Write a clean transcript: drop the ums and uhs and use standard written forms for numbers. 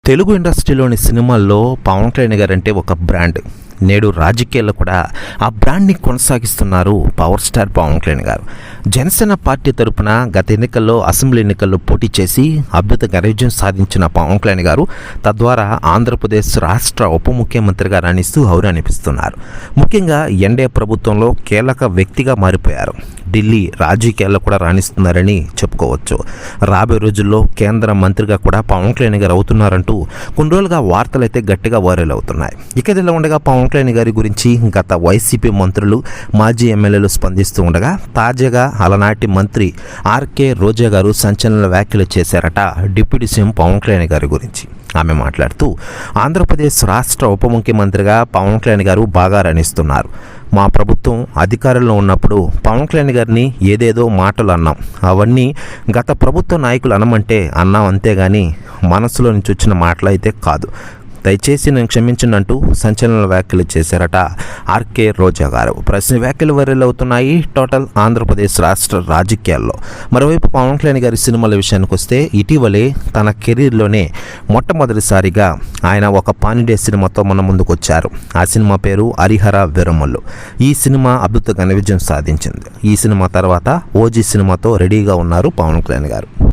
తెలుగు ఇండస్ట్రీలోని సినిమాల్లో పవన్ కళ్యాణ్ గారు అంటే ఒక బ్రాండ్. నేడు రాజకీయాల్లో కూడా ఆ బ్రాండ్ని కొనసాగిస్తున్నారు పవర్ స్టార్ పవన్ కళ్యాణ్ గారు. జనసేన పార్టీ తరపున గత ఎన్నికల్లో అసెంబ్లీ ఎన్నికల్లో పోటీ చేసి అద్భుతంగా విజయం సాధించిన పవన్ కళ్యాణ్ గారు తద్వారా ఆంధ్రప్రదేశ్ రాష్ట్ర ఉప ముఖ్యమంత్రిగా రాణిస్తూ అనిపిస్తున్నారు. ముఖ్యంగా ఎన్డీఏ ప్రభుత్వంలో కీలక వ్యక్తిగా మారిపోయారు. ఢిల్లీ రాజకీయాల్లో కూడా రాణిస్తున్నారని చెప్పుకోవచ్చు. రాబోయే రోజుల్లో కేంద్ర మంత్రిగా కూడా పవన్ కళ్యాణ్ గారు అవుతున్నారంటూ కొన్ని రోజులుగా వార్తలు అయితే గట్టిగా వైరల్ అవుతున్నాయి. ఇక ఇలా ఉండగా పవన్ కళ్యాణ్ గారి గురించి గత వైసీపీ మంత్రులు, మాజీ ఎమ్మెల్యేలు స్పందిస్తూ ఉండగా తాజాగా అలనాటి మంత్రి ఆర్కే రోజా గారు సంచలన వ్యాఖ్యలు చేశారట డిప్యూటీ సీఎం పవన్ కళ్యాణ్ గారి గురించి. ఆమె మాట్లాడుతూ, ఆంధ్రప్రదేశ్ రాష్ట్ర ఉప ముఖ్యమంత్రిగా పవన్ కళ్యాణ్ గారు బాగా రాణిస్తున్నారు. మా ప్రభుత్వం అధికారంలో ఉన్నప్పుడు పవన్ కళ్యాణ్ గారిని ఏదేదో మాటలు అన్నాం. అవన్నీ గత ప్రభుత్వ నాయకులు అనమంటే అన్నాం, అంతేగాని మనసులో నుంచి వచ్చిన మాటలు అయితే కాదు. దయచేసి నేను క్షమించండి అంటూ సంచలన వ్యాఖ్యలు చేశారట ఆర్కే రోజా గారు. ప్రశ్న వ్యాఖ్యలు వైరల్ అవుతున్నాయి టోటల్ ఆంధ్రప్రదేశ్ రాష్ట్ర రాజకీయాల్లో. మరోవైపు పవన్ కళ్యాణ్ గారి సినిమాల విషయానికి వస్తే ఇటీవలే తన కెరీర్లోనే మొట్టమొదటిసారిగా ఆయన ఒక పానిడే సినిమాతో మన ముందుకు వచ్చారు. ఆ సినిమా పేరు హరిహర వీరమల్లు. ఈ సినిమా అద్భుతంగా విజయం సాధించింది. ఈ సినిమా తర్వాత ఓజీ సినిమాతో రెడీగా ఉన్నారు పవన్ కళ్యాణ్ గారు.